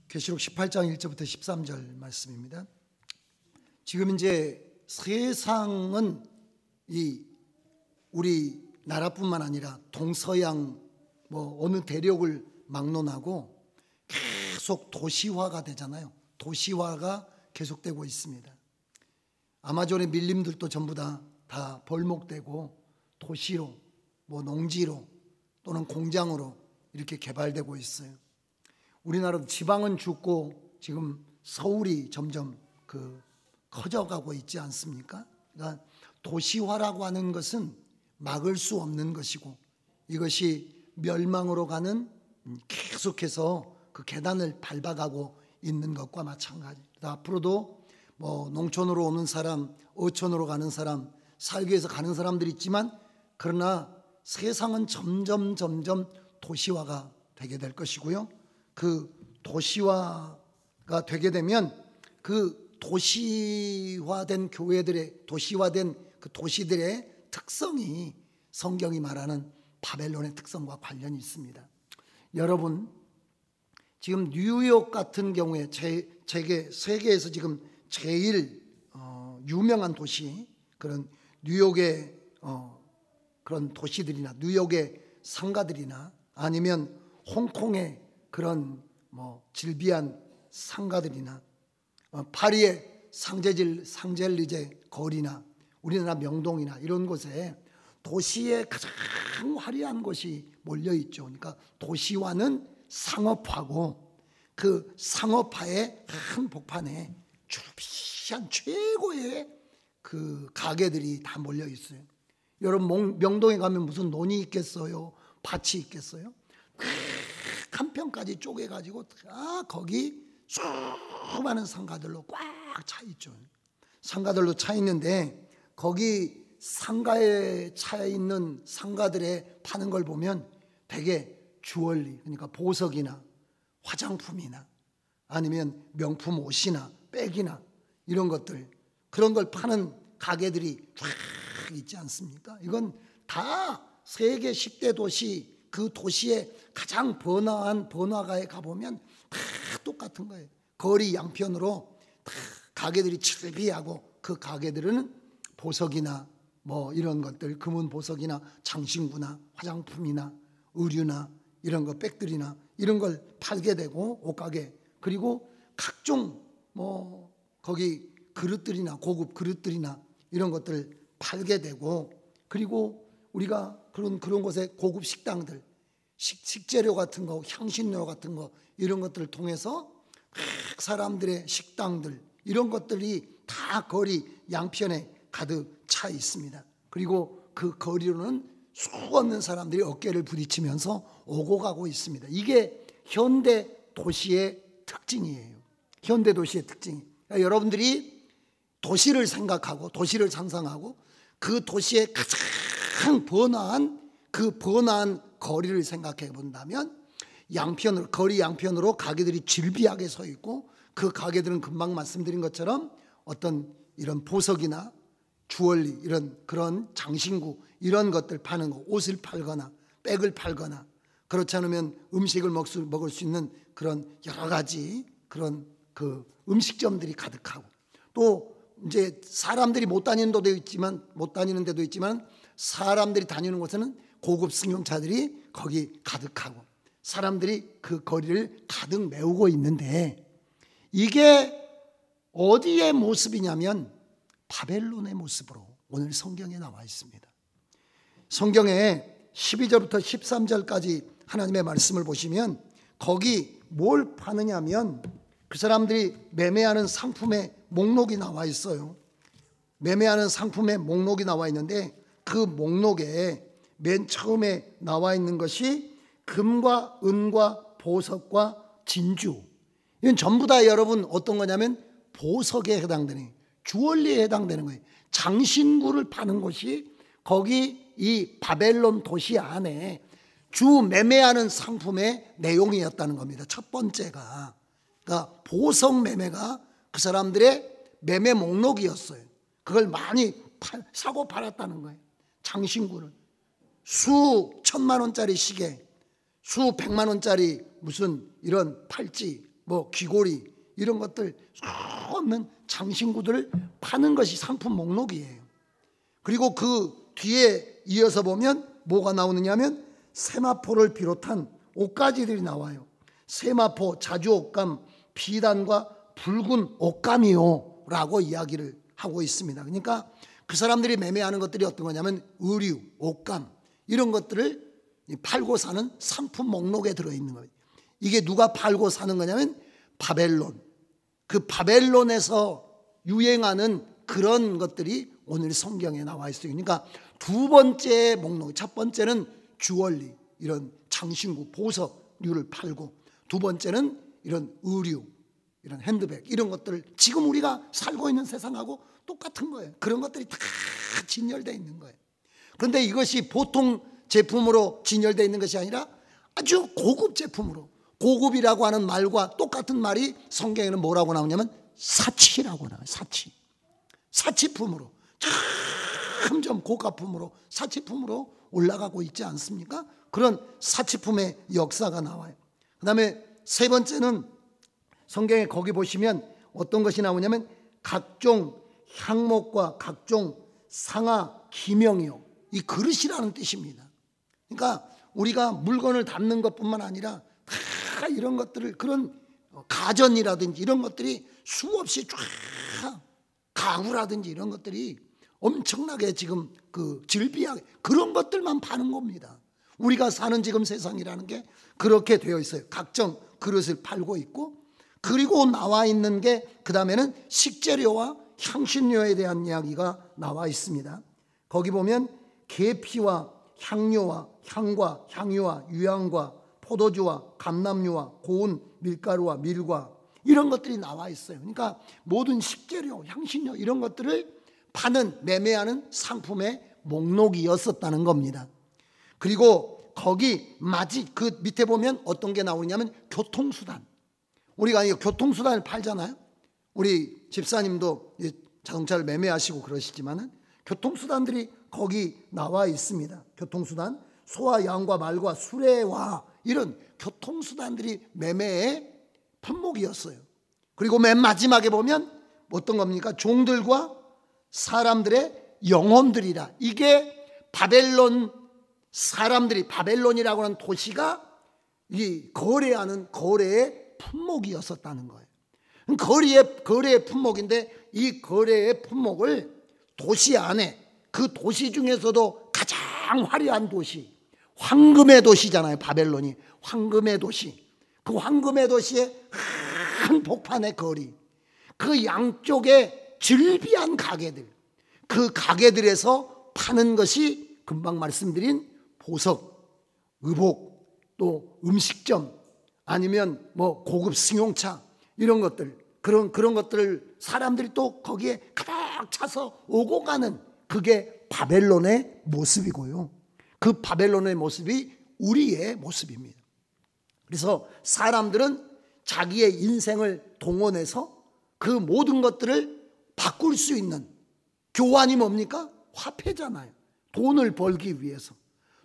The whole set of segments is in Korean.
계시록 18장 1절부터 13절 말씀입니다. 지금 이제 세상은 이 우리 나라뿐만 아니라 동서양 어느 대륙을 막론하고 계속 도시화가 되잖아요. 도시화가 계속되고 있습니다. 아마존의 밀림들도 전부 다 벌목되고 도시로 농지로 또는 공장으로 이렇게 개발되고 있어요. 우리나라도 지방은 죽고 지금 서울이 점점 커져가고 있지 않습니까? 그러니까 도시화라고 하는 것은 막을 수 없는 것이고 이것이 멸망으로 가는 계속해서 그 계단을 밟아가고 있는 것과 마찬가지. 앞으로도 농촌으로 오는 사람, 어촌으로 가는 사람, 살기 위해서 가는 사람들이 있지만 그러나 세상은 점점 도시화가 되게 될 것이고요. 그 도시화가 되게 되면 그 도시화된 교회들의 도시화된 그 도시들의 특성이 성경이 말하는 바벨론의 특성과 관련이 있습니다. 여러분, 지금 뉴욕 같은 경우에 세계에서 지금 제일 유명한 도시, 그런 뉴욕의 그런 도시들이나 뉴욕의 상가들이나 아니면 홍콩의 그런 질비한 상가들이나 파리의 상젤리제 거리나 우리나라 명동이나 이런 곳에 도시에 가장 화려한 곳이 몰려있죠. 그러니까 도시화는 상업화고 그 상업화의 한 복판에 주비한 최고의 그 가게들이 다 몰려있어요. 여러분 명동에 가면 무슨 논이 있겠어요? 밭이 있겠어요? 한 편까지 쪼개가지고 거기 수많은 상가들로 꽉 차 있죠. 상가들로 차 있는데 거기 상가에 차 있는 상가들에 파는 걸 보면 되게 주얼리, 그러니까 보석이나 화장품이나 아니면 명품 옷이나 백이나 이런 것들, 그런 걸 파는 가게들이 쫙 있지 않습니까? 이건 다 세계 10대 도시, 그 도시의 가장 번화가에 가보면 다 똑같은 거예요. 거리 양편으로 다 가게들이 즐비하고 그 가게들은 보석이나 이런 것들, 금은 보석이나 장신구나 화장품이나 의류나 이런 거, 백들이나 이런 걸 팔게 되고, 옷가게, 그리고 각종 거기 그릇들이나 고급 그릇들이나 이런 것들 팔게 되고, 그리고 우리가 그런 곳에 고급 식당들, 식재료 같은 거, 향신료 같은 거 이런 것들을 통해서 사람들의 식당들 이런 것들이 다 거리 양편에 가득 차 있습니다. 그리고 그 거리로는 수없는 사람들이 어깨를 부딪히면서 오고 가고 있습니다. 이게 현대 도시의 특징이에요. 현대 도시의 특징. 그러니까 여러분들이 도시를 생각하고 도시를 상상하고 그 도시의 가장 번화한 그 번화한 거리를 생각해 본다면 양편으로, 거리 양편으로 가게들이 질비하게 서 있고 그 가게들은 금방 말씀드린 것처럼 어떤 이런 보석이나 주얼리, 이런 그런 장신구 이런 것들 파는 거, 옷을 팔거나 백을 팔거나 그렇지 않으면 음식을 먹을 수 있는 그런 여러 가지 그런 그 음식점들이 가득하고, 또 이제 사람들이 못 다니는 데도 있지만 사람들이 다니는 곳에는 고급 승용차들이 거기 가득하고 사람들이 그 거리를 가득 메우고 있는데, 이게 어디의 모습이냐면 바벨론의 모습으로 오늘 성경에 나와 있습니다. 성경에 12절부터 13절까지 하나님의 말씀을 보시면 거기 뭘 파느냐면 그 사람들이 매매하는 상품의 목록이 나와 있어요. 매매하는 상품의 목록이 나와 있는데 그 목록에 맨 처음에 나와 있는 것이 금과 은과 보석과 진주. 이건 전부 다 여러분 어떤 거냐면 보석에 해당되는, 주얼리에 해당되는 거예요. 장신구를 파는 곳이 거기 이 바벨론 도시 안에 주 매매하는 상품의 내용이었다는 겁니다. 첫 번째가, 그러니까 보석 매매가 그 사람들의 매매 목록이었어요. 그걸 많이 사고 팔았다는 거예요. 장신구를 수 천만 원짜리 시계, 수 백만 원짜리 무슨 이런 팔찌 뭐 귀고리 이런 것들 수 없는 장신구들을 파는 것이 상품 목록이에요. 그리고 그 뒤에 이어서 보면 뭐가 나오느냐 하면 세마포를 비롯한 옷가지들이 나와요. 세마포, 자주옷감, 비단과 붉은 옷감이요 라고 이야기를 하고 있습니다. 그러니까 그 사람들이 매매하는 것들이 어떤 거냐면 의류, 옷감 이런 것들을 팔고 사는 상품 목록에 들어있는 거예요. 이게 누가 팔고 사는 거냐면 바벨론. 그 바벨론에서 유행하는 그런 것들이 오늘 성경에 나와 있어요. 그러니까 두 번째 목록, 첫 번째는 주얼리 이런 장신구, 보석류를 팔고, 두 번째는 이런 의류, 이런 핸드백 이런 것들을 지금 우리가 살고 있는 세상하고 똑같은 거예요. 그런 것들이 다 진열되어 있는 거예요. 그런데 이것이 보통 제품으로 진열되어 있는 것이 아니라 아주 고급 제품으로, 고급이라고 하는 말과 똑같은 말이 성경에는 뭐라고 나오냐면 사치라고 나와요. 사치품으로, 점점 고가품으로, 사치품으로 올라가고 있지 않습니까? 그런 사치품의 역사가 나와요. 그 다음에 세 번째는 성경에 거기 보시면 어떤 것이 나오냐면 각종 향목과 각종 상하 기명이요, 이 그릇이라는 뜻입니다. 그러니까 우리가 물건을 담는 것뿐만 아니라 다 이런 것들을, 그런 가전이라든지 이런 것들이 수없이 쫙, 가구라든지 이런 것들이 엄청나게 지금 그 질비하게 그런 것들만 파는 겁니다. 우리가 사는 지금 세상이라는 게 그렇게 되어 있어요. 각종 그릇을 팔고 있고, 그리고 나와 있는 게 그 다음에는 식재료와 향신료에 대한 이야기가 나와 있습니다. 거기 보면 계피와 향료와 향과 향유와 유향과 포도주와 감람유와 고운 밀가루와 밀과 이런 것들이 나와 있어요. 그러니까 모든 식재료, 향신료 이런 것들을 파는, 매매하는 상품의 목록이었었다는 겁니다. 그리고 거기 그 밑에 보면 어떤 게 나오냐면 교통수단. 우리가 이 교통수단을 팔잖아요. 우리 집사님도 자동차를 매매하시고 그러시지만은 교통수단들이 거기 나와 있습니다. 교통수단, 소와 양과 말과 수레와 이런 교통수단들이 매매의 품목이었어요. 그리고 맨 마지막에 보면 어떤 겁니까? 종들과 사람들의 영혼들이라. 이게 바벨론 사람들이, 바벨론이라고 하는 도시가 이 거래하는 거래의 품목이었었다는 거예요. 거래의 품목인데, 이 거래의 품목을 도시 안에, 그 도시 중에서도 가장 화려한 도시, 황금의 도시잖아요. 바벨론이 황금의 도시. 그 황금의 도시의 큰 복판의 거리, 그 양쪽에 즐비한 가게들, 그 가게들에서 파는 것이 금방 말씀드린 보석, 의복, 또 음식점, 아니면 뭐 고급 승용차 이런 것들, 그런 것들을 사람들이 또 거기에 가득 차서 오고 가는, 그게 바벨론의 모습이고요. 그 바벨론의 모습이 우리의 모습입니다. 그래서 사람들은 자기의 인생을 동원해서 그 모든 것들을 바꿀 수 있는 교환이 뭡니까? 화폐잖아요. 돈을 벌기 위해서.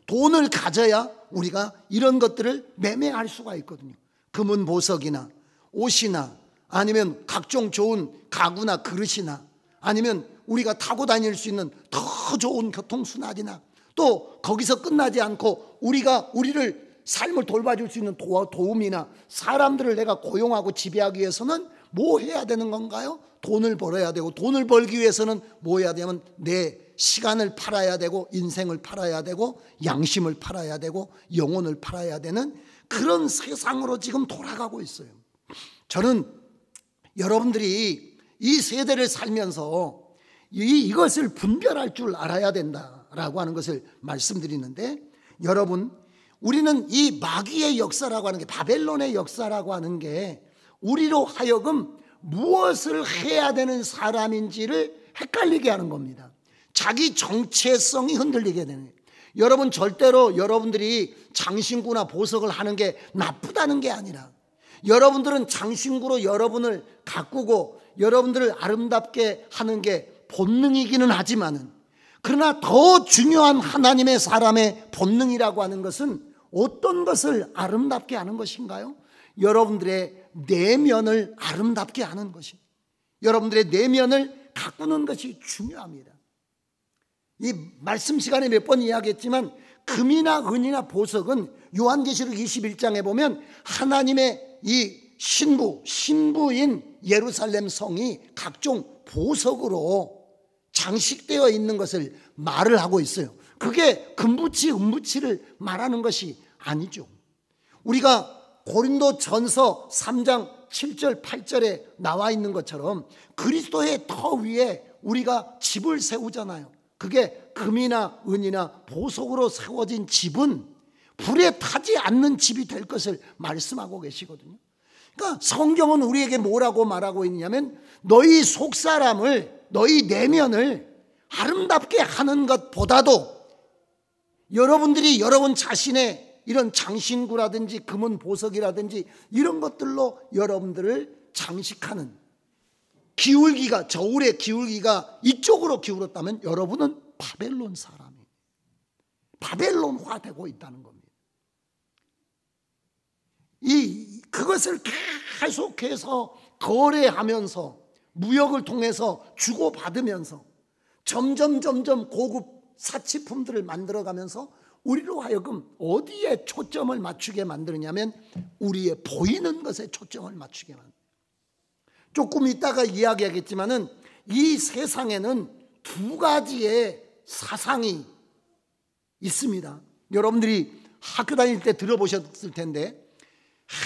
돈을 가져야 우리가 이런 것들을 매매할 수가 있거든요. 금은 보석이나 옷이나 아니면 각종 좋은 가구나 그릇이나 아니면 우리가 타고 다닐 수 있는 더 좋은 교통수단이나, 또 거기서 끝나지 않고 우리가 우리를 삶을 돌봐줄 수 있는 도움이나, 사람들을 내가 고용하고 지배하기 위해서는 뭐 해야 되는 건가요? 돈을 벌어야 되고, 돈을 벌기 위해서는 뭐 해야 되면 내 시간을 팔아야 되고, 인생을 팔아야 되고, 양심을 팔아야 되고, 영혼을 팔아야 되는 그런 세상으로 지금 돌아가고 있어요. 저는 여러분들이 이 세대를 살면서 이것을 분별할 줄 알아야 된다라고 하는 것을 말씀드리는데, 여러분, 우리는 이 마귀의 역사라고 하는 게, 바벨론의 역사라고 하는 게 우리로 하여금 무엇을 해야 되는 사람인지를 헷갈리게 하는 겁니다. 자기 정체성이 흔들리게 되는 거예요. 여러분, 절대로 여러분들이 장신구나 보석을 하는 게 나쁘다는 게 아니라, 여러분들은 장신구로 여러분을 가꾸고 여러분들을 아름답게 하는 게 본능이기는 하지만은, 그러나 더 중요한 하나님의 사람의 본능이라고 하는 것은 어떤 것을 아름답게 하는 것인가요? 여러분들의 내면을 아름답게 하는 것이, 여러분들의 내면을 가꾸는 것이 중요합니다. 이 말씀 시간에 몇 번 이야기했지만 금이나 은이나 보석은 요한계시록 21장에 보면 하나님의 이 신부인 예루살렘 성이 각종 보석으로 장식되어 있는 것을 말을 하고 있어요. 그게 금붙이 은붙이를 말하는 것이 아니죠. 우리가 고린도 전서 3장 7절 8절에 나와 있는 것처럼 그리스도의 터 위에 우리가 집을 세우잖아요. 그게 금이나 은이나 보석으로 세워진 집은 불에 타지 않는 집이 될 것을 말씀하고 계시거든요. 그러니까 성경은 우리에게 뭐라고 말하고 있냐면 너희 속사람을, 너희 내면을 아름답게 하는 것보다도 여러분들이 여러분 자신의 이런 장신구라든지 금은 보석이라든지 이런 것들로 여러분들을 장식하는 기울기가, 저울의 기울기가 이쪽으로 기울었다면 여러분은 바벨론 사람이, 바벨론화 되고 있다는 겁니다. 그것을 계속해서 거래하면서 무역을 통해서 주고받으면서 점점 고급 사치품들을 만들어가면서 우리로 하여금 어디에 초점을 맞추게 만드느냐면 우리의 보이는 것에 초점을 맞추게 만듭니다. 조금 이따가 이야기하겠지만은 이 세상에는 두 가지의 사상이 있습니다. 여러분들이 학교 다닐 때 들어보셨을 텐데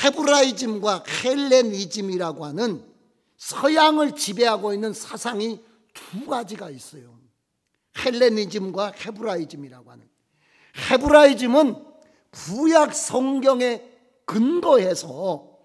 헤브라이즘과 헬레니즘이라고 하는 서양을 지배하고 있는 사상이 두 가지가 있어요. 헬레니즘과 헤브라이즘이라고 하는. 헤브라이즘은 구약 성경에 근거해서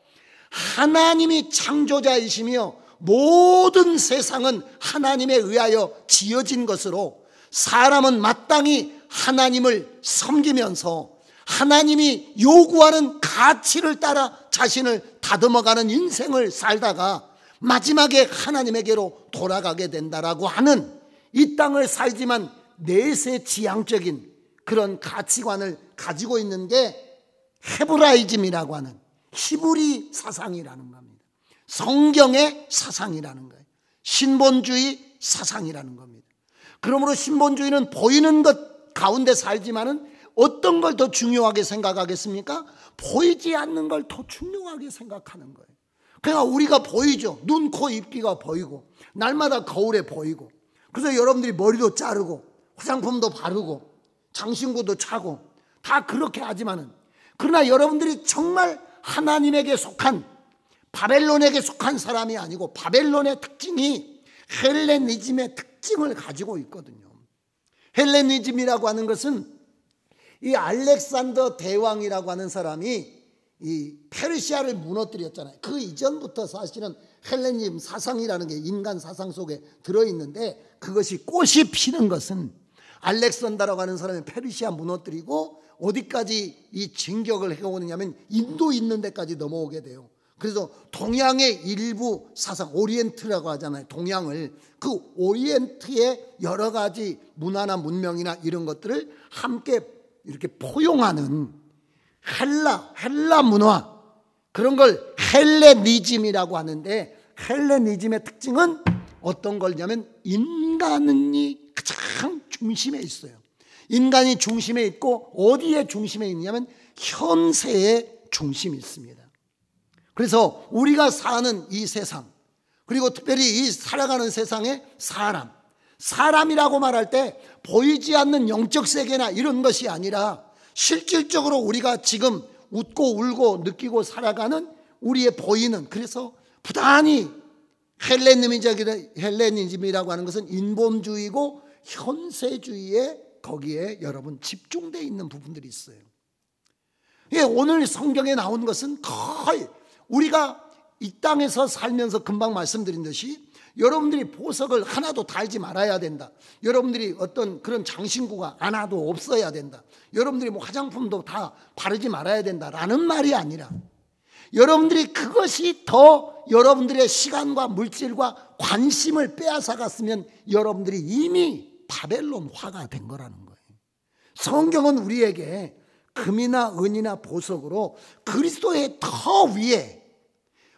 하나님이 창조자이시며 모든 세상은 하나님에 의하여 지어진 것으로 사람은 마땅히 하나님을 섬기면서 하나님이 요구하는 가치를 따라 자신을 다듬어가는 인생을 살다가 마지막에 하나님에게로 돌아가게 된다라고 하는, 이 땅을 살지만 내세지향적인 그런 가치관을 가지고 있는 게 헤브라이즘이라고 하는 히브리 사상이라는 겁니다. 성경의 사상이라는 거예요. 신본주의 사상이라는 겁니다. 그러므로 신본주의는 보이는 것 가운데 살지만은 어떤 걸 더 중요하게 생각하겠습니까? 보이지 않는 걸 더 중요하게 생각하는 거예요. 그러니까 우리가 보이죠. 눈, 코, 입기가 보이고 날마다 거울에 보이고, 그래서 여러분들이 머리도 자르고 화장품도 바르고 장신구도 차고 다 그렇게 하지만은, 그러나 여러분들이 정말 하나님에게 속한, 바벨론에게 속한 사람이 아니고 바벨론의 특징이 헬레니즘의 특징을 가지고 있거든요. 헬레니즘이라고 하는 것은 이 알렉산더 대왕이라고 하는 사람이 이 페르시아를 무너뜨렸잖아요. 그 이전부터 사실은 헬레니즘 사상이라는 게 인간 사상 속에 들어있는데, 그것이 꽃이 피는 것은 알렉산더라고 하는 사람이 페르시아 무너뜨리고 어디까지 이 진격을 해오느냐면 인도 있는 데까지 넘어오게 돼요. 그래서 동양의 일부 사상, 오리엔트라고 하잖아요. 동양을, 그 오리엔트의 여러 가지 문화나 문명이나 이런 것들을 함께 이렇게 포용하는 헬라 문화, 그런 걸 헬레니즘이라고 하는데, 헬레니즘의 특징은 어떤 거냐면 인간이 가장 중심에 있어요. 인간이 중심에 있고 어디에 중심에 있냐면 현세의 중심이 있습니다. 그래서 우리가 사는 이 세상, 그리고 특별히 이 살아가는 세상의 사람이라고 말할 때 보이지 않는 영적 세계나 이런 것이 아니라 실질적으로 우리가 지금 웃고 울고 느끼고 살아가는 우리의 보이는, 그래서 부단히 헬레니즘이라고 하는 것은 인본주의고 현세주의에 거기에 여러분 집중되어 있는 부분들이 있어요. 오늘 성경에 나온 것은 거의 우리가 이 땅에서 살면서 금방 말씀드린 듯이 여러분들이 보석을 하나도 달지 말아야 된다. 여러분들이 어떤 그런 장신구가 하나도 없어야 된다. 여러분들이 뭐 화장품도 다 바르지 말아야 된다라는 말이 아니라, 여러분들이 그것이 더 여러분들의 시간과 물질과 관심을 빼앗아갔으면 여러분들이 이미 바벨론화가 된 거라는 거예요. 성경은 우리에게 금이나 은이나 보석으로 그리스도의 터 위에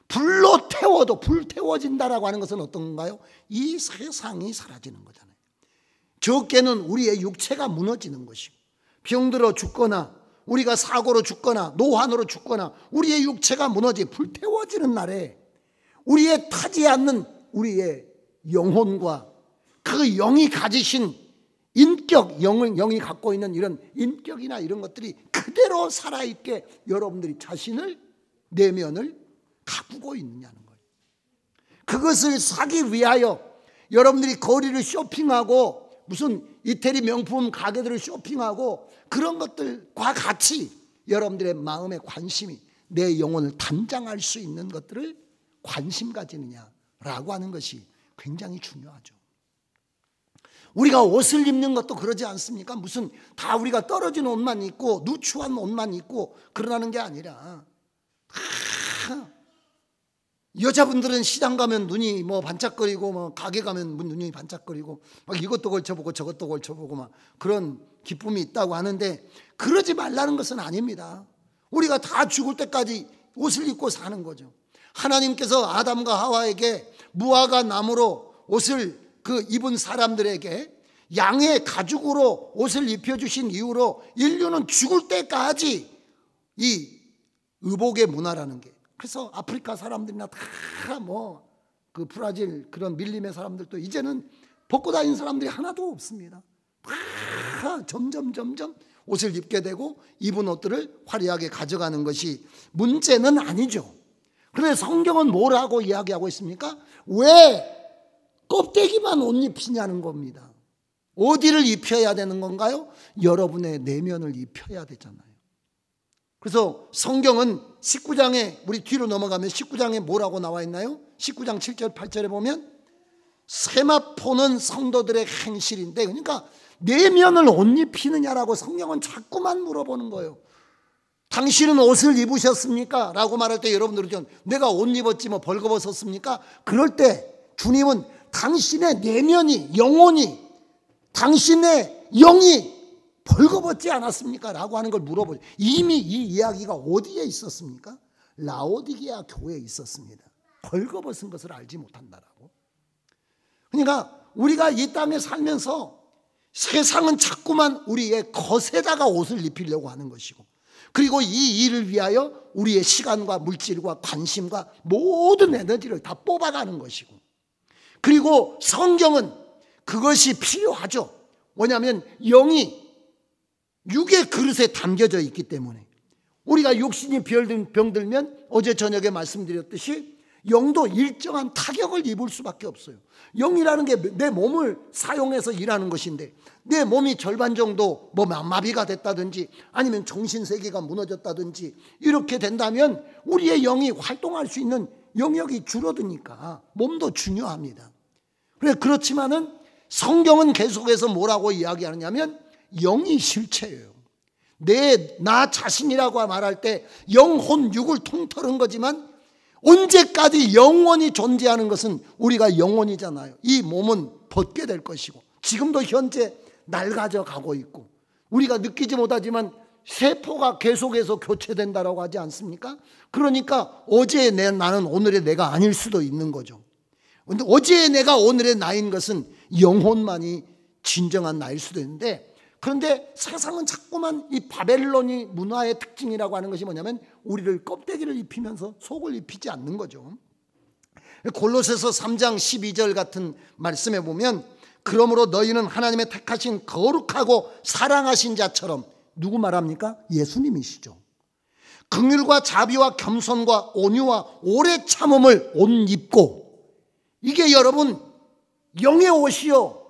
불로 태워도 불태워진다라고 하는 것은 어떤 건가요? 이 세상이 사라지는 거잖아요. 적게는 우리의 육체가 무너지는 것이고, 병들어 죽거나 우리가 사고로 죽거나 노환으로 죽거나 우리의 육체가 무너지 불태워지는 날에 우리의 타지 않는 우리의 영혼과 그 영이 가지신 인격, 영이 갖고 있는 이런 인격이나 이런 것들이 그대로 살아있게 여러분들이 자신을, 내면을 가꾸고 있느냐는 거예요. 그것을 사기 위하여 여러분들이 거리를 쇼핑하고 무슨 이태리 명품 가게들을 쇼핑하고 그런 것들과 같이 여러분들의 마음의 관심이 내 영혼을 단장할 수 있는 것들을 관심 가지느냐라고 하는 것이 굉장히 중요하죠. 우리가 옷을 입는 것도 그러지 않습니까? 무슨 다 우리가 떨어진 옷만 입고 누추한 옷만 입고 그러라는 게 아니라, 여자분들은 시장 가면 눈이 뭐 반짝거리고, 뭐 가게 가면 눈이 반짝거리고, 막 이것도 걸쳐보고 저것도 걸쳐보고 막 그런 기쁨이 있다고 하는데, 그러지 말라는 것은 아닙니다. 우리가 다 죽을 때까지 옷을 입고 사는 거죠. 하나님께서 아담과 하와에게 무화과 나무로 옷을 입은 사람들에게 양의 가죽으로 옷을 입혀주신 이후로 인류는 죽을 때까지 이 의복의 문화라는 게, 그래서 아프리카 사람들이나 다 그 브라질 그런 밀림의 사람들도 이제는 벗고 다니는 사람들이 하나도 없습니다. 다 점점 옷을 입게 되고 입은 옷들을 화려하게 가져가는 것이 문제는 아니죠. 그런데 성경은 뭐라고 이야기하고 있습니까? 왜 껍데기만 옷 입히냐는 겁니다. 어디를 입혀야 되는 건가요? 여러분의 내면을 입혀야 되잖아요. 그래서 성경은 19장에, 우리 뒤로 넘어가면 19장에 뭐라고 나와 있나요? 19장 7절 8절에 보면 세마포는 성도들의 행실인데, 그러니까 내면을 옷 입히느냐라고 성경은 자꾸만 물어보는 거예요. 당신은 옷을 입으셨습니까? 라고 말할 때 여러분들은 내가 옷 입었지 뭐 벌거벗었습니까? 그럴 때 주님은 당신의 내면이, 영혼이, 당신의 영이 벌거벗지 않았습니까? 라고 하는 걸 물어보죠. 이미 이 이야기가 어디에 있었습니까? 라오디게아 교회에 있었습니다. 벌거벗은 것을 알지 못한다라고. 그러니까 우리가 이 땅에 살면서 세상은 자꾸만 우리의 겉에다가 옷을 입히려고 하는 것이고, 그리고 이 일을 위하여 우리의 시간과 물질과 관심과 모든 에너지를 다 뽑아가는 것이고, 그리고 성경은 그것이 필요하죠. 뭐냐면 영이 육의 그릇에 담겨져 있기 때문에 우리가 육신이 병들면 어제 저녁에 말씀드렸듯이 영도 일정한 타격을 입을 수밖에 없어요. 영이라는 게 내 몸을 사용해서 일하는 것인데, 내 몸이 절반 정도 마비가 됐다든지 아니면 정신세계가 무너졌다든지 이렇게 된다면 우리의 영이 활동할 수 있는 영역이 줄어드니까 몸도 중요합니다. 그렇지만은 성경은 계속해서 뭐라고 이야기하느냐면 영이 실체예요. 나 자신이라고 말할 때 영혼 육을 통틀은 거지만 언제까지 영원히 존재하는 것은 우리가 영혼이잖아요. 이 몸은 벗게 될 것이고 지금도 현재 낡아져 가고 있고 우리가 느끼지 못하지만 세포가 계속해서 교체된다라고 하지 않습니까? 그러니까 어제의 나는 오늘의 내가 아닐 수도 있는 거죠. 그런데 어제의 내가 오늘의 나인 것은 영혼만이 진정한 나일 수도 있는데, 그런데 세상은 자꾸만 이 바벨론이 문화의 특징이라고 하는 것이 뭐냐면 우리를 껍데기를 입히면서 속을 입히지 않는 거죠. 골로새서 3장 12절 같은 말씀에 보면 그러므로 너희는 하나님의 택하신 거룩하고 사랑하신 자처럼, 누구 말합니까? 예수님이시죠. 긍휼과 자비와 겸손과 온유와 오래 참음을 옷 입고, 이게 여러분 영의 옷이요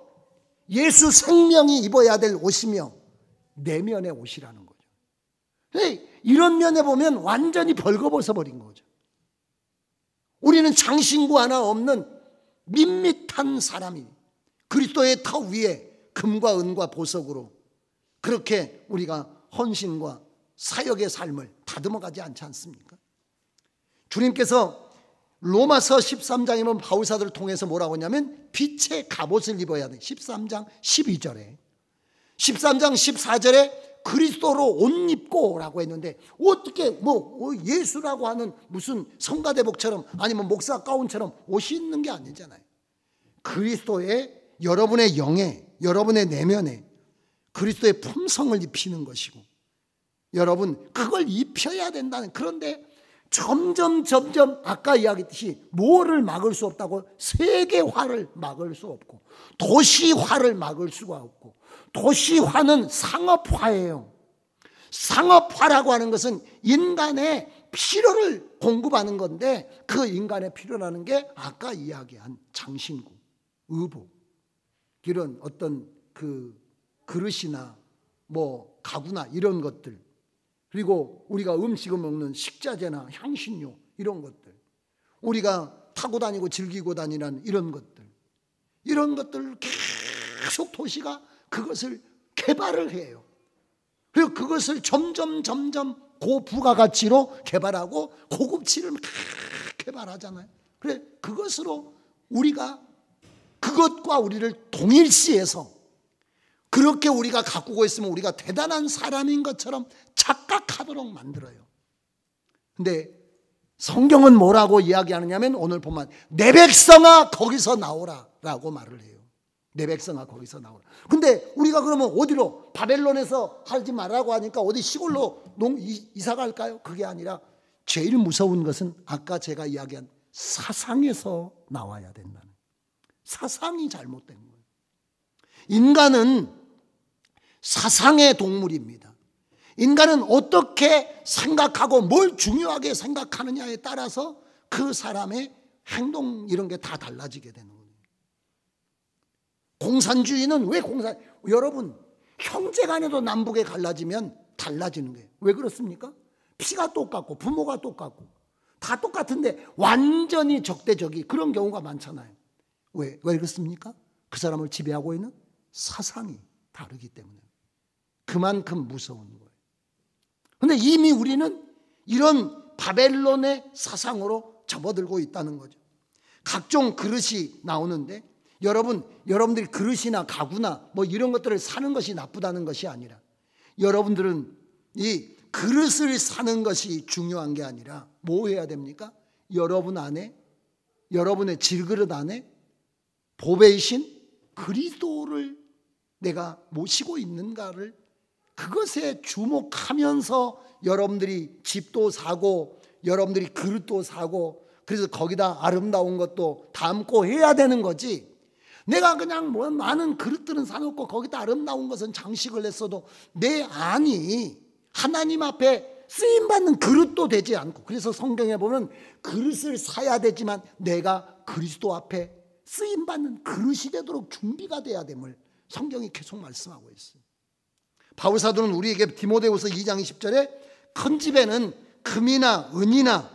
예수 생명이 입어야 될 옷이며 내면의 옷이라는 거죠. 이런 면에 보면 완전히 벌거벗어 버린 거죠. 우리는 장신구 하나 없는 밋밋한 사람이 그리스도의 터 위에 금과 은과 보석으로 그렇게 우리가 헌신과 사역의 삶을 다듬어가지 않지 않습니까? 주님께서 로마서 13장에 보면 바울사들을 통해서 뭐라고 하냐면 빛의 갑옷을 입어야 돼. 13장 12절에 13장 14절에 그리스도로 옷 입고라고 했는데 어떻게 예수라고 하는 무슨 성가대복처럼 아니면 목사 가운처럼 옷이 있는 게 아니잖아요. 그리스도의 여러분의 영에, 여러분의 내면에 그리스도의 품성을 입히는 것이고, 여러분 그걸 입혀야 된다는. 그런데 점점 아까 이야기했듯이 뭐를 막을 수 없다고? 세계화를 막을 수 없고, 도시화를 막을 수가 없고, 도시화는 상업화예요. 상업화라고 하는 것은 인간의 필요를 공급하는 건데, 그 인간의 필요라는 게 아까 이야기한 장신구, 의복, 이런 어떤 그 그릇이나 뭐 가구나 이런 것들, 그리고 우리가 음식을 먹는 식자재나 향신료 이런 것들, 우리가 타고 다니고 즐기고 다니는 이런 것들을 계속 도시가 그것을 개발을 해요. 그리고 그것을 점점 고부가가치로 개발하고 고급치를 개발하잖아요. 그래, 그것으로 우리가 그것과 우리를 동일시해서 그렇게 우리가 가꾸고 있으면 우리가 대단한 사람인 것처럼 착각하도록 만들어요. 근데 성경은 뭐라고 이야기하느냐면, 오늘 보면 내 백성아 거기서 나오라 라고 말을 해요. 내 백성아 거기서 나오라. 근데 우리가 그러면 어디로? 바벨론에서 살지 말라고 하니까 어디 시골로 이사 갈까요? 그게 아니라 제일 무서운 것은 아까 제가 이야기한 사상에서 나와야 된다는, 사상이 잘못된 거예요. 인간은 사상의 동물입니다. 인간은 어떻게 생각하고 뭘 중요하게 생각하느냐에 따라서 그 사람의 행동 이런 게 다 달라지게 되는 거예요. 공산주의는 왜 여러분 형제 간에도 남북에 갈라지면 달라지는 거예요. 왜 그렇습니까? 피가 똑같고 부모가 똑같고 다 똑같은데 완전히 적대적이 그런 경우가 많잖아요. 왜 그렇습니까? 그 사람을 지배하고 있는 사상이 다르기 때문에. 그만큼 무서운 거예요. 그런데 이미 우리는 이런 바벨론의 사상으로 접어들고 있다는 거죠. 각종 그릇이 나오는데, 여러분들이 그릇이나 가구나 뭐 이런 것들을 사는 것이 나쁘다는 것이 아니라, 여러분들은 이 그릇을 사는 것이 중요한 게 아니라 뭐 해야 됩니까? 여러분 안에, 여러분의 질그릇 안에 보배이신 그리스도를 내가 모시고 있는가를, 그것에 주목하면서 여러분들이 집도 사고 여러분들이 그릇도 사고, 그래서 거기다 아름다운 것도 담고 해야 되는 거지. 내가 그냥 뭐 많은 그릇들은 사놓고 거기다 아름다운 것은 장식을 했어도 내 안이 하나님 앞에 쓰임받는 그릇도 되지 않고, 그래서 성경에 보면 그릇을 사야 되지만 내가 그리스도 앞에 쓰임받는 그릇이 되도록 준비가 돼야 됨을 성경이 계속 말씀하고 있어요. 바울사도는 우리에게 디모데후서 2장 20절에 큰 집에는 금이나 은이나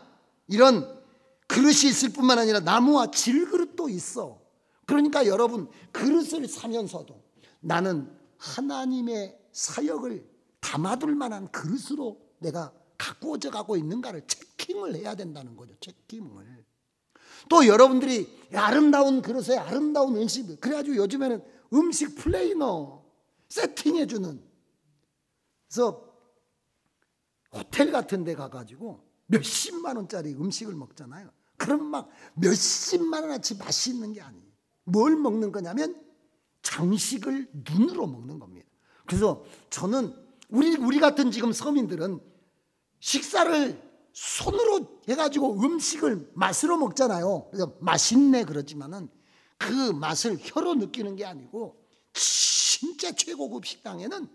이런 그릇이 있을 뿐만 아니라 나무와 질그릇도 있어. 그러니까 여러분, 그릇을 사면서도 나는 하나님의 사역을 담아둘 만한 그릇으로 내가 가꾸어져 가고 있는가를 체킹을 해야 된다는 거죠. 체킹을. 또 여러분들이 아름다운 그릇에 아름다운 음식, 그래가지고 요즘에는 음식 플레이너 세팅해주는, 그래서 호텔 같은 데 가가지고 몇십만 원짜리 음식을 먹잖아요. 그럼 막 몇십만 원어치 맛있는 게 아니에요. 뭘 먹는 거냐면 장식을 눈으로 먹는 겁니다. 그래서 저는 우리 같은 지금 서민들은 식사를 손으로 해가지고 음식을 맛으로 먹잖아요. 그래서 맛있네 그러지만은 그 맛을 혀로 느끼는 게 아니고, 진짜 최고급 식당에는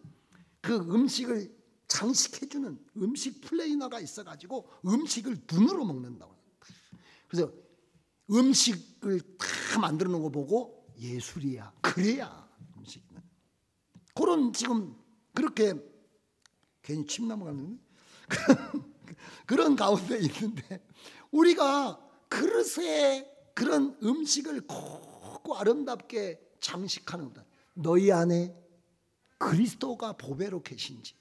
그 음식을 장식해주는 음식 플레이너가 있어가지고 음식을 눈으로 먹는다고. 그래서 음식을 다 만들어 놓은 거 보고 예술이야, 그래야 음식은. 그런 지금 그렇게 괜히 침 넘어가는 그런 가운데 있는데, 우리가 그릇에 그런 음식을 곱고 아름답게 장식하는 것, 너희 안에 그리스도가 보배로 계신지.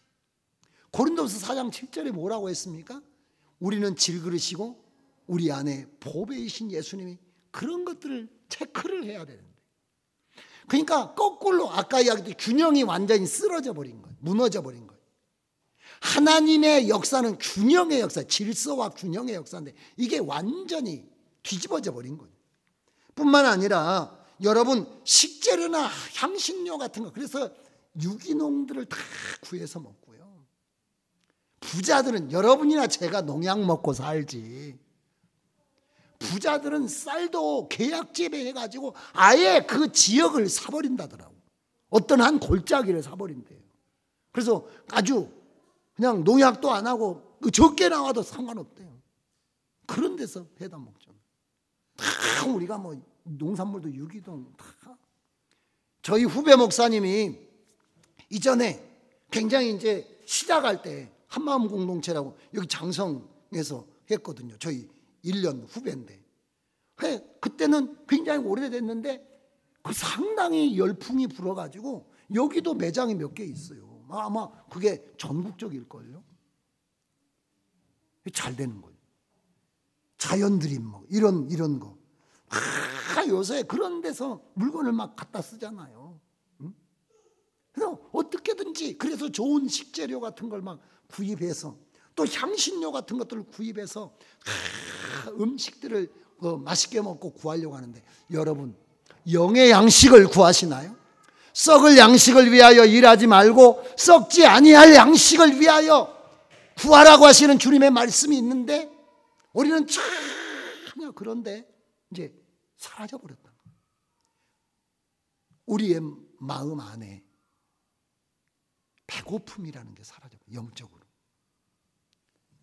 고린도서 4장 7절에 뭐라고 했습니까? 우리는 질그릇이고 우리 안에 보배이신 예수님이, 그런 것들을 체크를 해야 되는데, 그러니까 거꾸로 아까 이야기했듯이 균형이 완전히 쓰러져 버린 거예요. 무너져 버린 거예요. 하나님의 역사는 균형의 역사, 질서와 균형의 역사인데 이게 완전히 뒤집어져 버린 거예요. 뿐만 아니라 여러분 식재료나 향신료 같은 거, 그래서 유기농들을 다 구해서 먹고요. 부자들은, 여러분이나 제가 농약 먹고 살지, 부자들은 쌀도 계약 재배해가지고 아예 그 지역을 사버린다더라고. 어떤 한 골짜기를 사버린대요. 그래서 아주 그냥 농약도 안 하고 적게 나와도 상관없대요. 그런 데서 해다 먹죠. 다 우리가 뭐 농산물도 유기농 다. 저희 후배 목사님이 이전에 굉장히 이제 시작할 때 한마음 공동체라고 여기 장성에서 했거든요. 저희 1년 후배인데 그때는 굉장히 오래됐는데 그 상당히 열풍이 불어가지고 여기도 매장이 몇 개 있어요. 아마 그게 전국적일걸요. 잘 되는 거예요. 자연드림 뭐 이런 거. 요새 그런 데서 물건을 막 갖다 쓰잖아요. 그래서 어떻게든지 그래서 좋은 식재료 같은 걸 막 구입해서 또 향신료 같은 것들을 구입해서 음식들을 맛있게 먹고 구하려고 하는데, 여러분 영의 양식을 구하시나요? 썩을 양식을 위하여 일하지 말고 썩지 아니할 양식을 위하여 구하라고 하시는 주님의 말씀이 있는데 우리는 전혀 그런데 이제 사라져버렸다. 우리의 마음 안에 배고픔이라는 게 사라져버려요. 영적으로.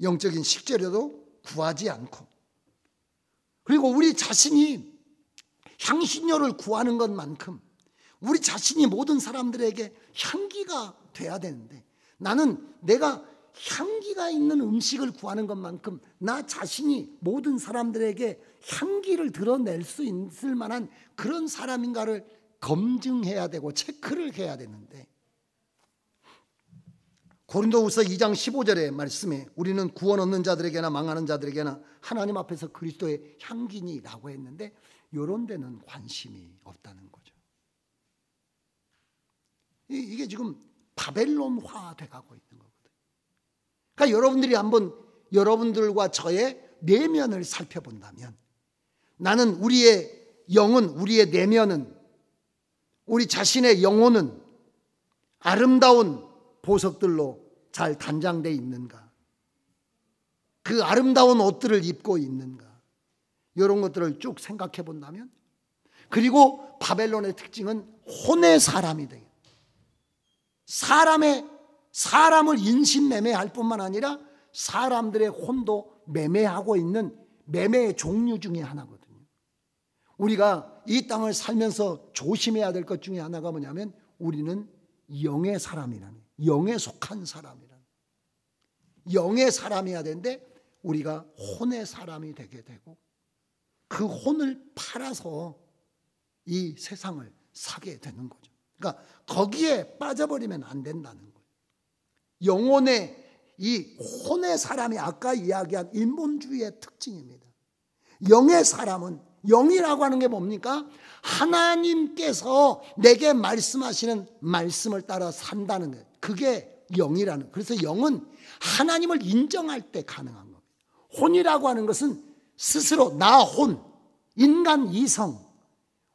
영적인 식재료도 구하지 않고, 그리고 우리 자신이 향신료를 구하는 것만큼 우리 자신이 모든 사람들에게 향기가 돼야 되는데, 나는 내가 향기가 있는 음식을 구하는 것만큼 나 자신이 모든 사람들에게 향기를 드러낼 수 있을 만한 그런 사람인가를 검증해야 되고 체크를 해야 되는데, 고린도후서 2장 15절의 말씀에 우리는 구원 얻는 자들에게나 망하는 자들에게나 하나님 앞에서 그리스도의 향기니라고 했는데 이런 데는 관심이 없다는 거죠. 이게 지금 바벨론화 돼가고 있는 거거든요. 그러니까 여러분들이 한번 여러분들과 저의 내면을 살펴본다면, 나는 우리의 영은, 우리의 내면은, 우리 자신의 영혼은 아름다운 보석들로 잘 단장되어 있는가? 그 아름다운 옷들을 입고 있는가? 이런 것들을 쭉 생각해 본다면, 그리고 바벨론의 특징은 혼의 사람이 돼요. 사람을 인신매매할 뿐만 아니라 사람들의 혼도 매매하고 있는 매매의 종류 중에 하나거든요. 우리가 이 땅을 살면서 조심해야 될 것 중에 하나가 뭐냐면, 우리는 영의 사람이라는, 영에 속한 사람이라는, 영의 사람이어야 되는데 우리가 혼의 사람이 되게 되고 그 혼을 팔아서 이 세상을 사게 되는 거죠. 그러니까 거기에 빠져버리면 안 된다는 거예요. 영혼의 이 혼의 사람이 아까 이야기한 인본주의의 특징입니다. 영의 사람은, 영이라고 하는 게 뭡니까? 하나님께서 내게 말씀하시는 말씀을 따라 산다는 거예요. 그게 영이라는. 그래서 영은 하나님을 인정할 때 가능한 겁니다. 혼이라고 하는 것은 스스로 나 혼, 인간 이성.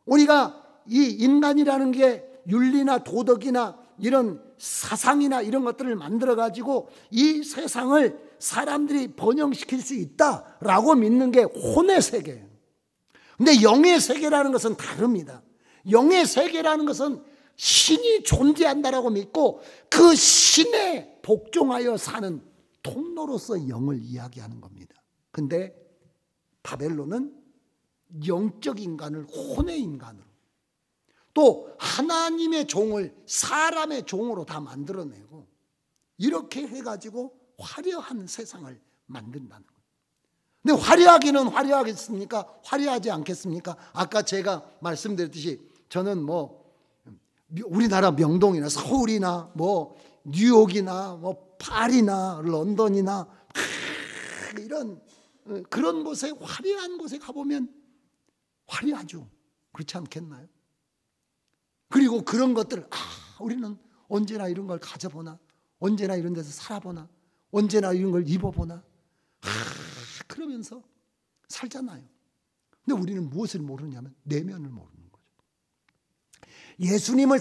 우리가 이 인간이라는 게 윤리나 도덕이나 이런 사상이나 이런 것들을 만들어 가지고 이 세상을 사람들이 번영시킬 수 있다라고 믿는 게 혼의 세계예요. 근데 영의 세계라는 것은 다릅니다. 영의 세계라는 것은 신이 존재한다라고 믿고 그 신에 복종하여 사는 통로로서 영을 이야기하는 겁니다. 근데 바벨론은 영적 인간을 혼의 인간으로, 또 하나님의 종을 사람의 종으로 다 만들어내고 이렇게 해가지고 화려한 세상을 만든다는 거예요. 근데 화려하기는 화려하겠습니까? 화려하지 않겠습니까? 아까 제가 말씀드렸듯이 저는 뭐 우리나라 명동이나 서울이나 뭐 뉴욕이나 뭐 파리나 런던이나 이런 그런 곳에, 화려한 곳에 가보면 화려하죠. 그렇지 않겠나요? 그리고 그런 것들을 우리는 언제나 이런 걸 가져보나, 언제나 이런 데서 살아보나, 언제나 이런 걸 입어보나, 그러면서 살잖아요. 근데 우리는 무엇을 모르냐면 내면을 모르는 거죠. 예수님이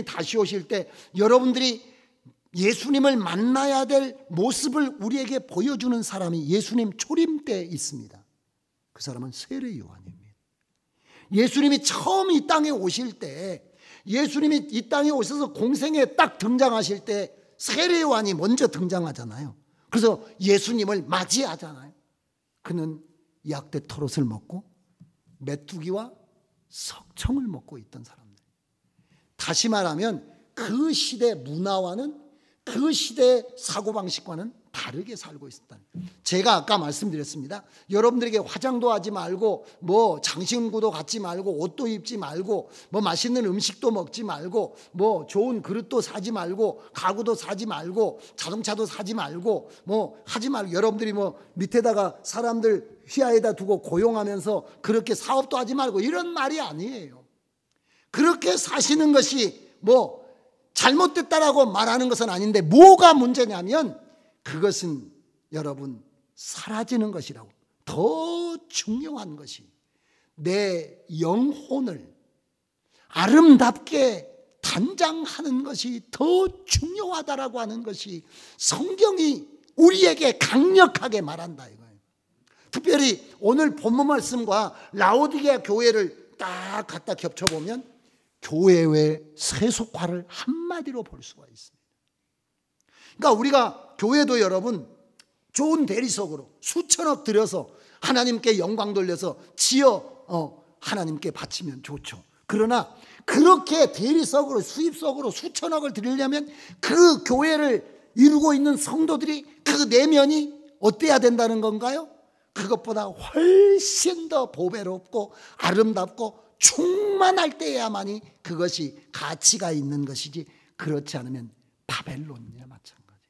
다시 오실 때 여러분들이 예수님을 만나야 될 모습을 우리에게 보여주는 사람이 예수님 초림 때 있습니다. 그 사람은 세례 요한입니다. 예수님이 처음 이 땅에 오실 때, 예수님이 이 땅에 오셔서 공생에 딱 등장하실 때 세례 요한이 먼저 등장하잖아요. 그래서 예수님을 맞이하잖아요. 그는 약대 털옷을 먹고 메뚜기와 석청을 먹고 있던 사람들. 다시 말하면 그 시대 문화와는, 그 시대의 사고방식과는 다르게 살고 있었다. 제가 아까 말씀드렸습니다. 여러분들에게 화장도 하지 말고, 뭐 장신구도 갖지 말고, 옷도 입지 말고, 뭐 맛있는 음식도 먹지 말고, 뭐 좋은 그릇도 사지 말고, 가구도 사지 말고, 자동차도 사지 말고, 뭐 하지 말고, 여러분들이 뭐 밑에다가 사람들 휘하에다 두고 고용하면서 그렇게 사업도 하지 말고, 이런 말이 아니에요. 그렇게 사시는 것이 뭐 잘못됐다라고 말하는 것은 아닌데, 뭐가 문제냐면 그것은 여러분 사라지는 것이라고. 더 중요한 것이 내 영혼을 아름답게 단장하는 것이 더 중요하다라고 하는 것이 성경이 우리에게 강력하게 말한다 이거예요. 특별히 오늘 본문 말씀과 라오디게아 교회를 딱 갖다 겹쳐보면 교회의 세속화를 한마디로 볼 수가 있습니다. 그러니까 우리가 교회도 여러분 좋은 대리석으로 수천억 들여서 하나님께 영광 돌려서 지어 하나님께 바치면 좋죠. 그러나 그렇게 대리석으로, 수입석으로 수천억을 드리려면 그 교회를 이루고 있는 성도들이 그 내면이 어때야 된다는 건가요? 그것보다 훨씬 더 보배롭고 아름답고 충만할 때야만이 그것이 가치가 있는 것이지, 그렇지 않으면 바벨론이나 마찬가지.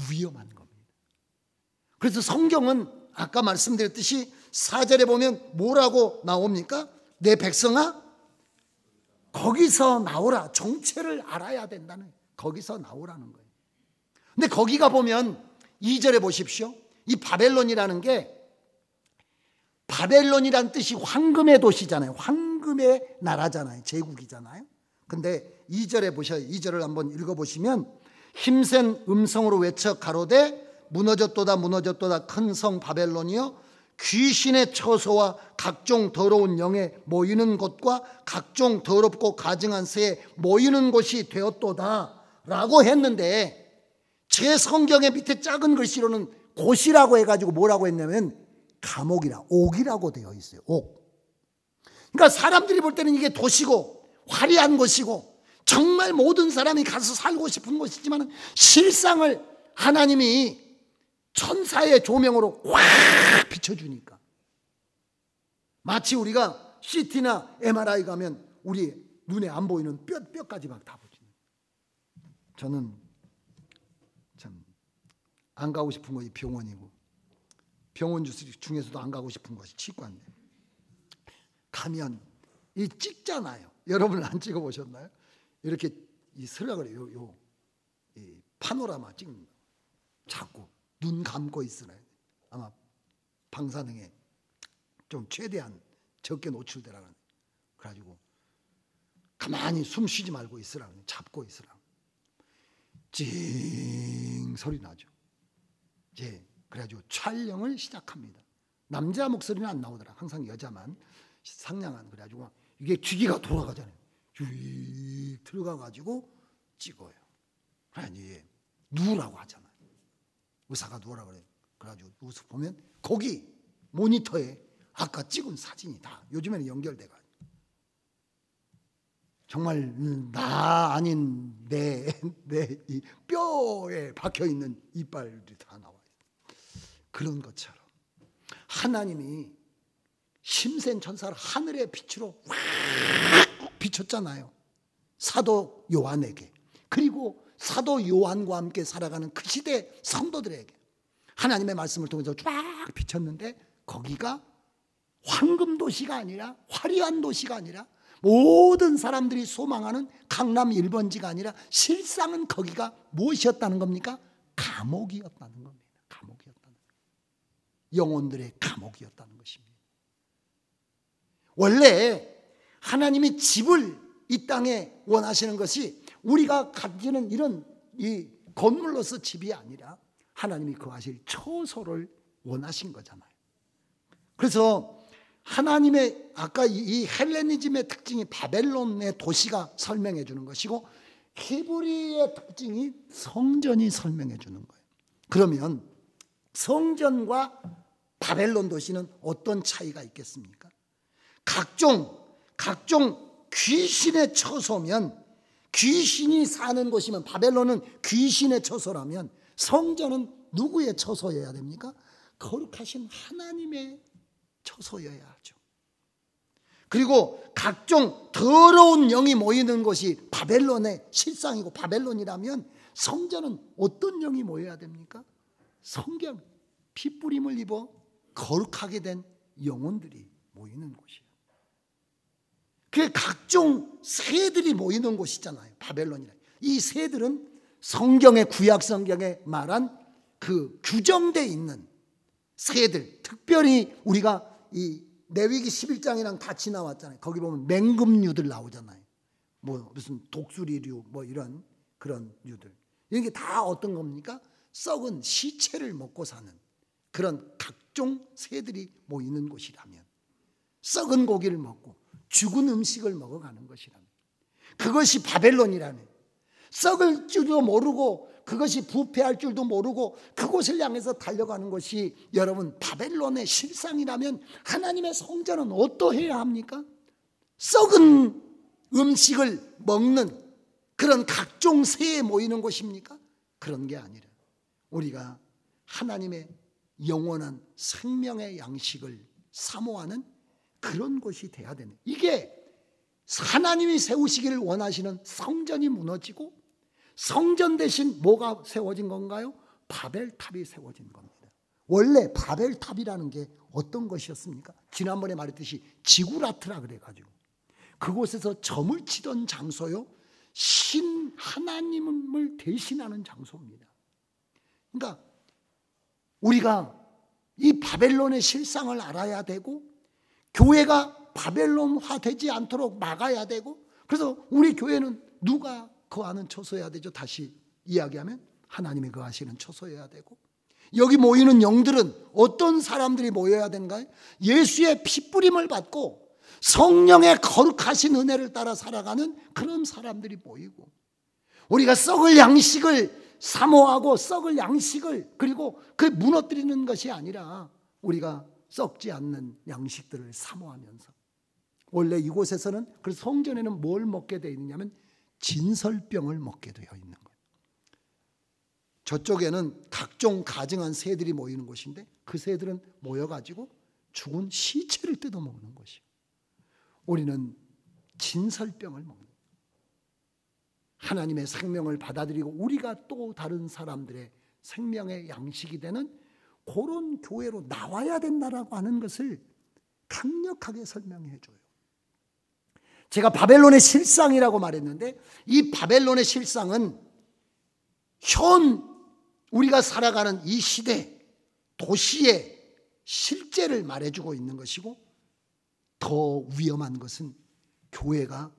위험한 겁니다. 그래서 성경은 아까 말씀드렸듯이 4절에 보면 뭐라고 나옵니까? 내 백성아 거기서 나오라. 정체를 알아야 된다는, 거기서 나오라는 거예요. 근데 거기가 보면 2절에 보십시오. 이 바벨론이라는 게, 바벨론이란 뜻이 황금의 도시잖아요. 황금의 나라잖아요. 제국이잖아요. 근데 2절에 보셔요. 2절을 한번 읽어보시면 힘센 음성으로 외쳐 가로되 무너졌도다 무너졌도다 큰 성 바벨론이여, 귀신의 처소와 각종 더러운 영에 모이는 곳과 각종 더럽고 가증한 새에 모이는 곳이 되었도다 라고 했는데, 제 성경의 밑에 작은 글씨로는 곳이라고 해가지고 뭐라고 했냐면 감옥이라, 옥이라고 되어 있어요. 옥. 그러니까 사람들이 볼 때는 이게 도시고 화려한 곳이고 정말 모든 사람이 가서 살고 싶은 곳이지만, 실상을 하나님이 천사의 조명으로 확 비춰주니까, 마치 우리가 CT나 MRI 가면 우리 눈에 안 보이는 뼈까지 막 다 보지. 저는 참 안 가고 싶은 것이 병원이고, 병원 중에서도 안 가고 싶은 것이 치과인데, 가면 이 찍잖아요. 여러분 안 찍어 보셨나요? 이렇게 이 서랍을 이 파노라마 찍는 거. 자꾸 눈 감고 있으라. 아마 방사능에 좀 최대한 적게 노출되라. 그래가지고 가만히 숨 쉬지 말고 있으라. 잡고 있으라. 찡 소리 나죠. 이제 그래가지고 촬영을 시작합니다. 남자 목소리는 안 나오더라. 항상 여자만 상냥한. 그래가지고 이게 기기가 돌아가잖아요. 쭉 들어가가지고 찍어요. 아니 누우라고 하잖아요. 의사가 누우라고 그래요. 그래가지고 누워서 보면 거기 모니터에 아까 찍은 사진이 다 요즘에는 연결돼가지고, 정말 나 아닌 내 이 뼈에 박혀 있는 이빨들이 다 나와요. 그런 것처럼 하나님이 힘센 천사를 하늘의 빛으로 확 비췄잖아요. 사도 요한에게, 그리고 사도 요한과 함께 살아가는 그 시대 성도들에게 하나님의 말씀을 통해서 쫙 비쳤는데, 거기가 황금 도시가 아니라, 화려한 도시가 아니라, 모든 사람들이 소망하는 강남 1번지가 아니라 실상은 거기가 무엇이었다는 겁니까? 감옥이었다는 겁니다. 감옥이었다는 겁니다. 영혼들의 감옥이었다는 것입니다. 원래 하나님이 집을 이 땅에 원하시는 것이 우리가 가지는 이런 이 건물로서 집이 아니라 하나님이 거하실 처소를 원하신 거잖아요. 그래서 하나님의 아까 이 헬레니즘의 특징이 바벨론의 도시가 설명해 주는 것이고 히브리의 특징이 성전이 설명해 주는 거예요. 그러면 성전과 바벨론 도시는 어떤 차이가 있겠습니까? 각종 귀신의 처소면, 귀신이 사는 곳이면, 바벨론은 귀신의 처소라면 성전은 누구의 처소여야 됩니까? 거룩하신 하나님의 처소여야 하죠. 그리고 각종 더러운 영이 모이는 곳이 바벨론의 실상이고, 바벨론이라면 성전은 어떤 영이 모여야 됩니까? 성경, 핏부림을 입어 거룩하게 된 영혼들이 모이는 곳이에요. 그게 각종 새들이 모이는 곳이잖아요. 바벨론이라. 이 새들은 성경의, 구약 성경에 말한 그 규정되어 있는 새들, 특별히 우리가 이 레위기 11장이랑 같이 나왔잖아요. 거기 보면 맹금류들 나오잖아요. 뭐 무슨 독수리류 뭐 이런 그런 류들. 이게 다 어떤 겁니까? 썩은 시체를 먹고 사는 그런 각종 새들이 모이는 곳이라면, 썩은 고기를 먹고 죽은 음식을 먹어가는 것이라면, 그것이 바벨론이라면, 썩을 줄도 모르고 그것이 부패할 줄도 모르고 그곳을 향해서 달려가는 것이 여러분 바벨론의 실상이라면, 하나님의 성전은 어떠해야 합니까? 썩은 음식을 먹는 그런 각종 새에 모이는 곳입니까? 그런 게 아니라 우리가 하나님의 영원한 생명의 양식을 사모하는 그런 곳이 돼야 되는, 이게 하나님이 세우시기를 원하시는 성전이 무너지고, 성전 대신 뭐가 세워진 건가요? 바벨탑이 세워진 겁니다. 원래 바벨탑이라는 게 어떤 것이었습니까? 지난번에 말했듯이 지구라트라 그래가지고 그곳에서 점을 치던 장소요, 신 하나님을 대신하는 장소입니다. 그러니까 우리가 이 바벨론의 실상을 알아야 되고, 교회가 바벨론화 되지 않도록 막아야 되고, 그래서 우리 교회는 누가 거하는 처소여야 되죠? 다시 이야기하면 하나님이 거하시는 처소여야 되고, 여기 모이는 영들은 어떤 사람들이 모여야 되는가요? 예수의 핏부림을 받고 성령의 거룩하신 은혜를 따라 살아가는 그런 사람들이 모이고, 우리가 썩을 양식을 사모하고 썩을 양식을, 그리고 그 무너뜨리는 것이 아니라 우리가 썩지 않는 양식들을 사모하면서, 원래 이곳에서는, 그래서 성전에는 뭘 먹게 되어 있느냐면 진설병을 먹게 되어 있는 거예요. 저쪽에는 각종 가증한 새들이 모이는 곳인데 그 새들은 모여가지고 죽은 시체를 뜯어먹는 것이에요. 우리는 진설병을 먹는 거예요. 하나님의 생명을 받아들이고 우리가 또 다른 사람들의 생명의 양식이 되는 그런 교회로 나와야 된다라고 하는 것을 강력하게 설명해 줘요. 제가 바벨론의 실상이라고 말했는데, 이 바벨론의 실상은 현 우리가 살아가는 이 시대 도시의 실제를 말해주고 있는 것이고, 더 위험한 것은 교회가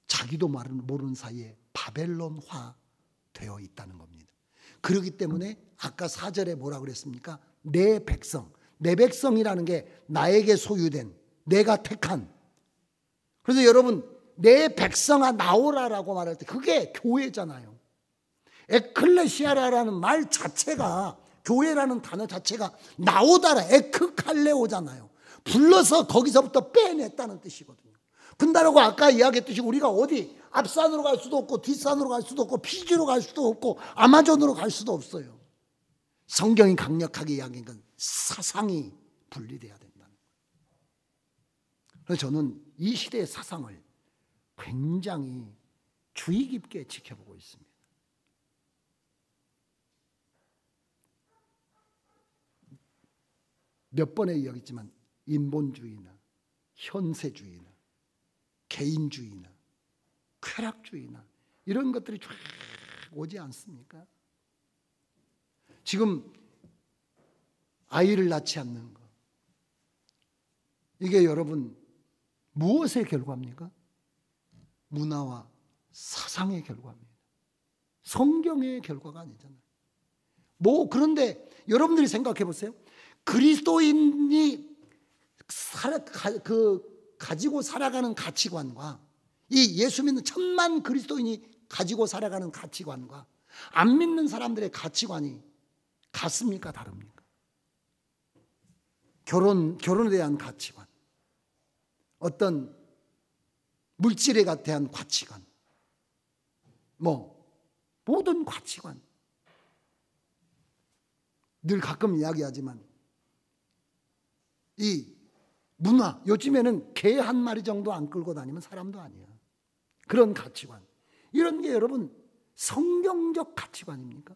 자기도 모르는 사이에 바벨론화 되어 있다는 겁니다. 그렇기 때문에 아까 4절에 뭐라 그랬습니까? 내 백성, 내 백성이라는 게 나에게 소유된, 내가 택한. 그래서 여러분, 내 백성아 나오라라고 말할 때 그게 교회잖아요. 에클레시아라는 말 자체가, 교회라는 단어 자체가 나오다라 에크칼레오잖아요. 불러서 거기서부터 빼냈다는 뜻이거든요. 근다라고 아까 이야기했듯이 우리가 어디 앞산으로 갈 수도 없고 뒷산으로 갈 수도 없고 피지로 갈 수도 없고 아마존으로 갈 수도 없어요. 성경이 강력하게 이야기한 건 사상이 분리돼야 된다는 거예요. 그래서 저는 이 시대의 사상을 굉장히 주의 깊게 지켜보고 있습니다. 몇 번에 이야기했지만 인본주의나 현세주의나 개인주의나 쾌락주의나 이런 것들이 쫙 오지 않습니까? 지금 아이를 낳지 않는 것, 이게 여러분 무엇의 결과입니까? 문화와 사상의 결과입니다. 성경의 결과가 아니잖아요. 그런데 여러분들이 생각해 보세요. 그리스도인이 가지고 살아가는 가치관과 이 예수 믿는 천만 그리스도인이 가지고 살아가는 가치관과 안 믿는 사람들의 가치관이 같습니까? 다릅니까? 결혼에 대한 가치관, 어떤 물질에 대한 가치관, 모든 가치관. 늘 가끔 이야기하지만 이 문화, 요즘에는 개 한 마리 정도 안 끌고 다니면 사람도 아니야. 그런 가치관, 이런 게 여러분 성경적 가치관입니까?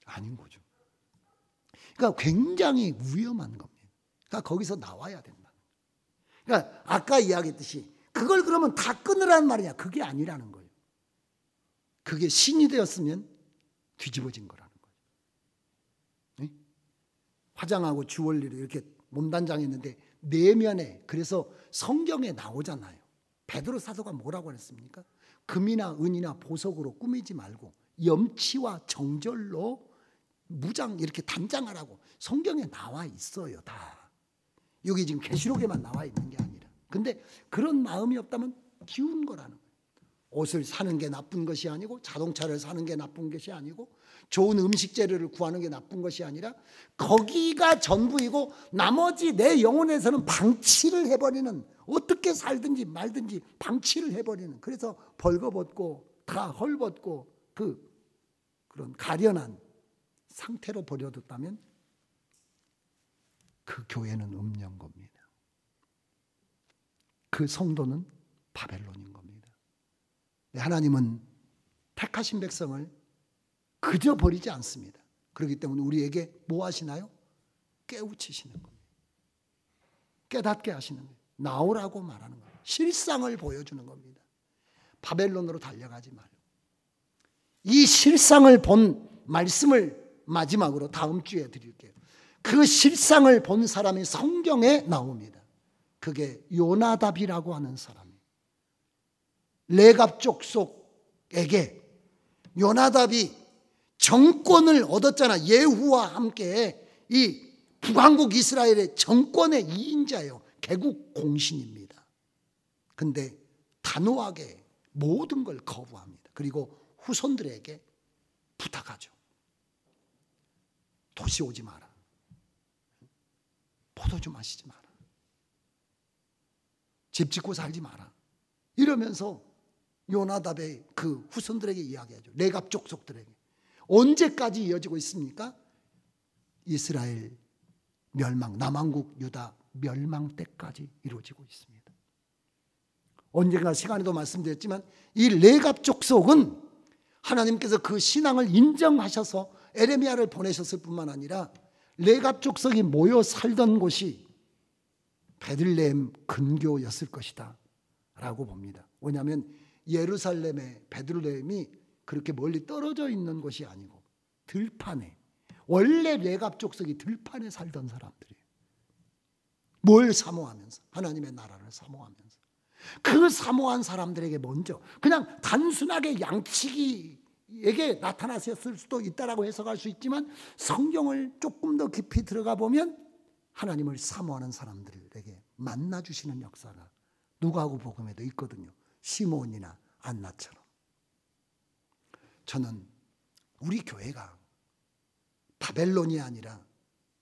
아닌 거죠. 그러니까 굉장히 위험한 겁니다. 그러니까 거기서 나와야 된다. 그러니까 아까 이야기했듯이 그걸 그러면 다 끊으라는 말이냐? 그게 아니라는 거예요. 그게 신이 되었으면 뒤집어진 거라는 거예요. 네? 화장하고 주얼리로 이렇게 몸단장했는데 내면에, 그래서 성경에 나오잖아요. 베드로 사도가 뭐라고 했습니까? 금이나 은이나 보석으로 꾸미지 말고 염치와 정절로 무장 이렇게 단장하라고 성경에 나와 있어요. 다. 여기 지금 계시록에만 나와 있는 게 아니라. 근데 그런 마음이 없다면 기운 거라는 거예요. 옷을 사는 게 나쁜 것이 아니고, 자동차를 사는 게 나쁜 것이 아니고, 좋은 음식 재료를 구하는 게 나쁜 것이 아니라 거기가 전부이고 나머지 내 영혼에서는 방치를 해버리는, 어떻게 살든지 말든지 방치를 해버리는, 그래서 벌거벗고 다 헐벗고 그런 가련한 상태로 버려뒀다면 그 교회는 음녀인 겁니다. 그 성도는 바벨론인 겁니다. 하나님은 택하신 백성을 그저 버리지 않습니다. 그렇기 때문에 우리에게 뭐 하시나요? 깨우치시는 겁니다. 깨닫게 하시는 거예요. 나오라고 말하는 거예요. 실상을 보여주는 겁니다. 바벨론으로 달려가지 말고. 이 실상을 본 말씀을 마지막으로 다음 주에 드릴게요. 그 실상을 본 사람이 성경에 나옵니다. 그게 요나답이라고 하는 사람이에요. 레갑 족속에게 요나답이 정권을 얻었잖아. 예후와 함께 이 북왕국 이스라엘의 정권의 2인자예요. 개국 공신입니다. 근데 단호하게 모든 걸 거부합니다. 그리고 후손들에게 부탁하죠. 도시 오지 마라. 포도주 마시지 마라. 집 짓고 살지 마라. 이러면서 요나답의 그 후손들에게 이야기하죠. 레갑 족속들에게. 언제까지 이어지고 있습니까? 이스라엘 멸망, 남왕국 유다 멸망 때까지 이루어지고 있습니다. 언젠가 시간에도 말씀드렸지만 이 레갑 족속은 하나님께서 그 신앙을 인정하셔서 에레미야를 보내셨을 뿐만 아니라 레갑 족속이 모여 살던 곳이 베들레헴 근교였을 것이다 라고 봅니다. 왜냐하면 예루살렘의 베들레헴이 그렇게 멀리 떨어져 있는 곳이 아니고 들판에, 원래 레갑 족속이 들판에 살던 사람들이에요. 뭘 사모하면서? 하나님의 나라를 사모하면서. 그 사모한 사람들에게 먼저 그냥 단순하게 양치기에게 나타났을 수도 있다라고 해석할 수 있지만, 성경을 조금 더 깊이 들어가 보면 하나님을 사모하는 사람들에게 만나주시는 역사가 누가복음 복음에도 있거든요. 시몬이나 안나처럼. 저는 우리 교회가 바벨론이 아니라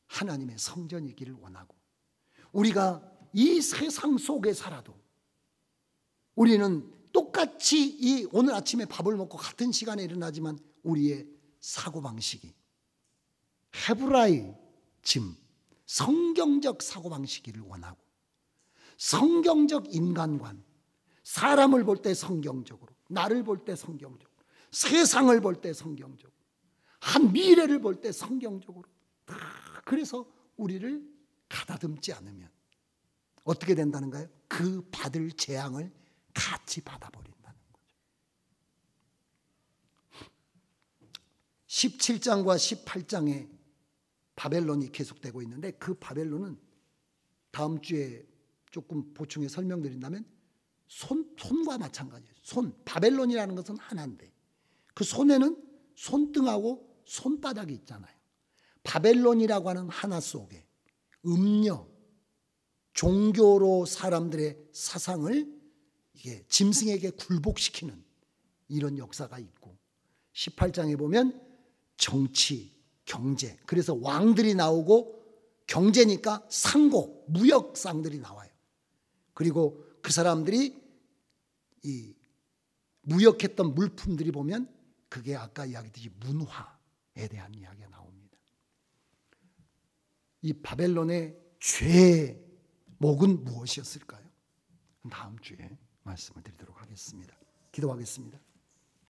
하나님의 성전이기를 원하고, 우리가 이 세상 속에 살아도 우리는 똑같이 이 오늘 아침에 밥을 먹고 같은 시간에 일어나지만 우리의 사고방식이 헤브라이즘, 성경적 사고방식이기를 원하고, 성경적 인간관, 사람을 볼 때 성경적으로, 나를 볼 때 성경적으로, 세상을 볼 때 성경적으로, 한 미래를 볼 때 성경적으로 그래서 우리를 가다듬지 않으면 어떻게 된다는가요? 그 받을 재앙을 같이 받아버린다는 거죠. 17장과 18장에 바벨론이 계속되고 있는데 그 바벨론은 다음 주에 조금 보충해 설명드린다면 손과 마찬가지예요. 바벨론이라는 것은 하나인데 그 손에는 손등하고 손바닥이 있잖아요. 바벨론이라고 하는 하나 속에 음녀, 종교로 사람들의 사상을 이게 짐승에게 굴복시키는 이런 역사가 있고 18장에 보면 정치, 경제, 그래서 왕들이 나오고 경제니까 상고, 무역상들이 나와요. 그리고 그 사람들이 이 무역했던 물품들이 보면 그게 아까 이야기했듯이 문화에 대한 이야기가 나옵니다. 이 바벨론의 죄목은 무엇이었을까요? 다음 주에 말씀을 드리도록 하겠습니다. 기도하겠습니다.